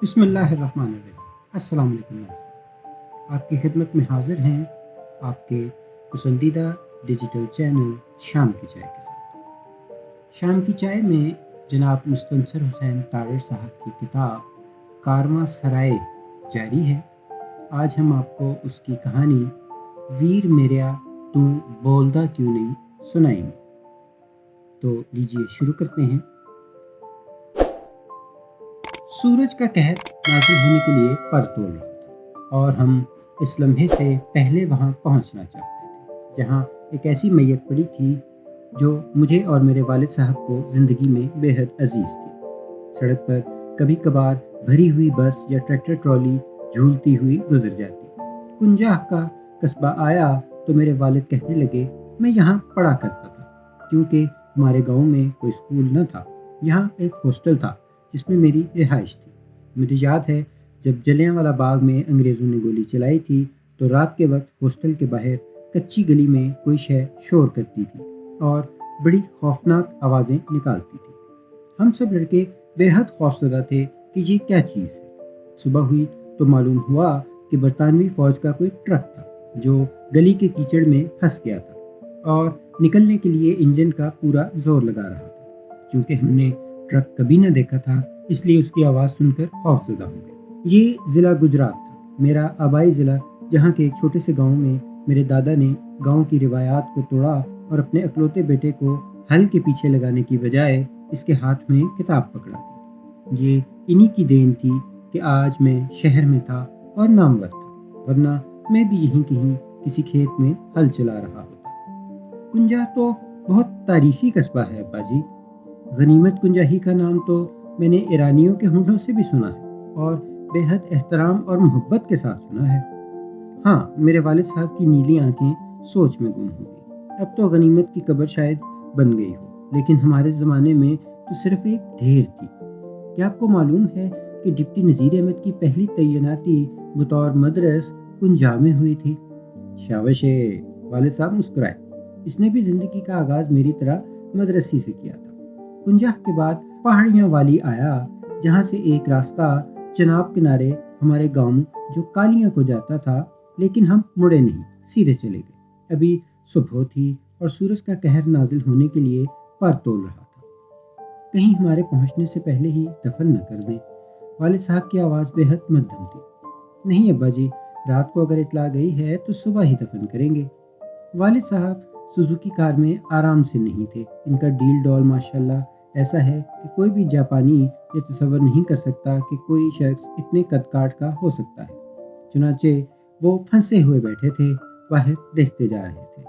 بسم اللہ الرحمن الرحیم۔ السلام علیکم ناظرین، آپ کی خدمت میں حاضر ہیں آپ کے پسندیدہ ڈیجیٹل چینل شام کی چائے کے ساتھ۔ شام کی چائے میں جناب مستنصر حسین تارڑ صاحب کی کتاب کارواں سرائے جاری ہے۔ آج ہم آپ کو اس کی کہانی ویر میریا تو بولدا کیوں نہیں سنائیں گے۔ تو لیجئے شروع کرتے ہیں۔ سورج کا قہر نازل ہونے کے لیے پر تول رہا تھا اور ہم اس لمحے سے پہلے وہاں پہنچنا چاہتے تھے جہاں ایک ایسی میت پڑی تھی جو مجھے اور میرے والد صاحب کو زندگی میں بے حد عزیز تھی۔ سڑک پر کبھی کبھار بھری ہوئی بس یا ٹریکٹر ٹرالی جھولتی ہوئی گزر جاتی۔ کنجاہ کا قصبہ آیا تو میرے والد کہنے لگے میں یہاں پڑھا کرتا تھا، کیونکہ ہمارے گاؤں میں کوئی اسکول نہ تھا، یہاں ایک ہاسٹل تھا جس میں میری رہائش تھی۔ مجھے یاد ہے جب جلیانوالہ باغ میں انگریزوں نے گولی چلائی تھی تو رات کے وقت ہاسٹل کے باہر کچی گلی میں کوئی شے شور کرتی تھی اور بڑی خوفناک آوازیں نکالتی تھی۔ ہم سب لڑکے بے حد خوفزدہ تھے کہ یہ کیا چیز ہے۔ صبح ہوئی تو معلوم ہوا کہ برطانوی فوج کا کوئی ٹرک تھا جو گلی کے کیچڑ میں پھنس گیا تھا اور نکلنے کے لیے انجن کا پورا زور لگا رہا تھا۔ چونکہ ہم نے ٹرک کبھی نہ دیکھا تھا اس لیے اس کی آواز سن کر خوفزدہ ہو گئے۔ یہ ضلع گجرات تھا، میرا آبائی ضلع، جہاں کے ایک چھوٹے سے گاؤں میں میرے دادا نے گاؤں کی روایات کو توڑا اور اپنے اکلوتے بیٹے کو ہل کے پیچھے لگانے کی بجائے اس کے ہاتھ میں کتاب پکڑا دی۔ یہ انہی کی دین تھی کہ آج میں شہر میں تھا اور نامور تھا، ورنہ میں بھی یہیں کہیں کسی کھیت میں ہل چلا رہا ہوتا۔ کنجا تو بہت تاریخی قصبہ ہے ابا جی۔ غنیمت کنجاہی کا نام تو میں نے ایرانیوں کے ہونٹوں سے بھی سنا ہے اور بے حد احترام اور محبت کے ساتھ سنا ہے۔ ہاں، میرے والد صاحب کی نیلی آنکھیں سوچ میں گم ہو گئی۔ اب تو غنیمت کی قبر شاید بن گئی ہو، لیکن ہمارے زمانے میں تو صرف ایک ڈھیر تھی۔ کیا آپ کو معلوم ہے کہ ڈپٹی نذیر احمد کی پہلی تعیناتی بطور مدرس کنجا میں ہوئی تھی؟ شاباش، والد صاحب مسکرائے۔ اس نے بھی زندگی کا آغاز میری طرح مدرسی سے کیا تھا۔ کنجا کے بعد پہاڑیاں والی آیا، جہاں سے ایک راستہ چناب کنارے ہمارے گاؤں جو کالیاں کو جاتا تھا، لیکن ہم مڑے نہیں، سیدھے چلے گئے۔ ابھی صبح تھی اور سورج کا قہر نازل ہونے کے لیے پر تول رہا تھا۔ کہیں ہمارے پہنچنے سے پہلے ہی دفن نہ کر دیں۔ والد صاحب کی آواز بے حد مدھم تھی۔ نہیں ابا جی، رات کو اگر اطلاع گئی ہے تو صبح ہی دفن کریں گے۔ والد صاحب سوزوکی کار میں آرام سے نہیں تھے۔ ان کا ڈیل ڈول ماشاءاللہ ایسا ہے کہ کوئی بھی جاپانی یہ تصور نہیں کر سکتا کہ کوئی شخص اتنے قد کاٹ کا ہو سکتا ہے۔ چنانچہ وہ پھنسے ہوئے بیٹھے تھے، باہر دیکھتے جا رہے تھے۔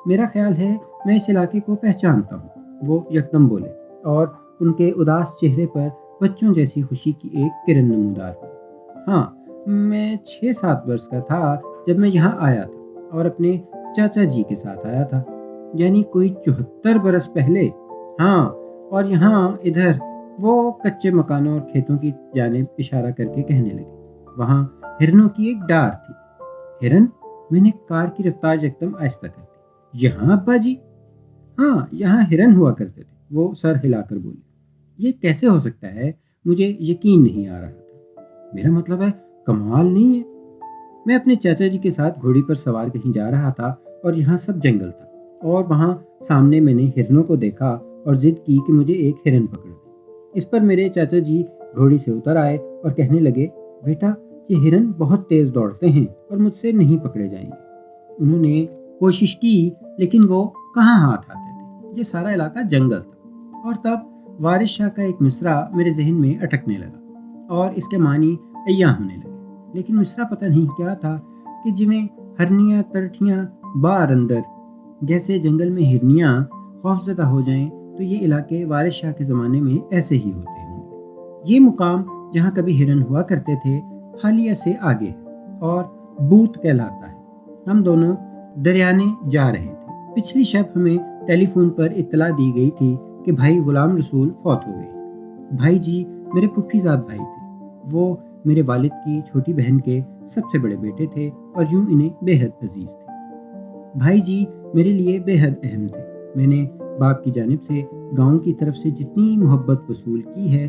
میرا خیال ہے میں اس علاقے کو پہچانتا ہوں، وہ یکدم بولے، اور ان کے اداس چہرے پر بچوں جیسی خوشی کی ایک کرن نمودار ہوئی۔ ہاں، میں 6-7 برس کا تھا جب میں یہاں آیا تھا اور اپنے چاچا جی کے ساتھ آیا تھا، یعنی کوئی 74 برس پہلے۔ ہاں، اور یہاں ادھر وہ کچے مکانوں اور کھیتوں کی جانب اشارہ کر کے کہنے لگے، وہاں ہرنوں کی ایک ڈار تھی۔ ہرن؟ میں نے کار کی رفتار یکدم آہستہ کر دی۔ یہاں ابا جی؟ ہاں، یہاں ہرن ہوا کرتے تھے، وہ سر ہلا کر بولی۔ یہ کیسے ہو سکتا ہے؟ مجھے یقین نہیں آ رہا تھا۔ میرا مطلب ہے کمال نہیں ہے۔ میں اپنے چاچا جی کے ساتھ گھوڑی پر سوار کہیں جا رہا تھا اور یہاں سب جنگل تھا، اور وہاں سامنے میں نے ہرنوں کو دیکھا اور ضد کی کہ مجھے ایک ہرن پکڑ دے۔ اس پر میرے چاچا جی گھوڑی سے اتر آئے اور کہنے لگے، بیٹا یہ ہرن بہت تیز دوڑتے ہیں اور مجھ سے نہیں پکڑے جائیں گے۔ انہوں نے کوشش کی لیکن وہ کہاں ہاتھ آتے تھے، یہ سارا علاقہ جنگل تھا۔ اور تب وارث شاہ کا ایک مصرع میرے ذہن میں اٹکنے لگا اور اس کے معنی عیاں ہونے لگے، لیکن مصرع پتہ نہیں کیا تھا کہ جویں ہرنیاں ترٹھیاں بار اندر، جیسے جنگل میں ہرنیاں خوفزدہ ہو جائیں تو یہ علاقے وارث شاہ کے زمانے میں ایسے ہی ہوتے ہوں گے۔ یہ مقام جہاں کبھی ہرن ہوا کرتے تھے حالیہ سے آگے ہے اور بوت کہلاتا ہے۔ ہم دونوں دریانے جا رہے تھے۔ پچھلی شب ہمیں ٹیلی فون پر اطلاع دی گئی تھی کہ بھائی غلام رسول فوت ہو گئے۔ بھائی جی میرے پھپھی زاد بھائی تھے، وہ میرے والد کی چھوٹی بہن کے سب سے بڑے بیٹے تھے اور یوں انہیں بے حد عزیز تھے۔ بھائی جی میرے لیے بے حد اہم تھے۔ میں نے باپ کی جانب سے گاؤں کی طرف سے جتنی محبت وصول کی ہے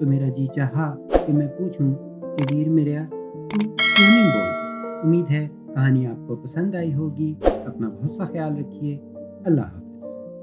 تو میرا جی چاہا کہ میں پوچھوں کہ ویر میرا تو کیوں نہیں بولتی۔ امید ہے کہانی آپ کو پسند آئی ہوگی۔ اپنا بہت سا خیال رکھیے۔ اللہ حافظ۔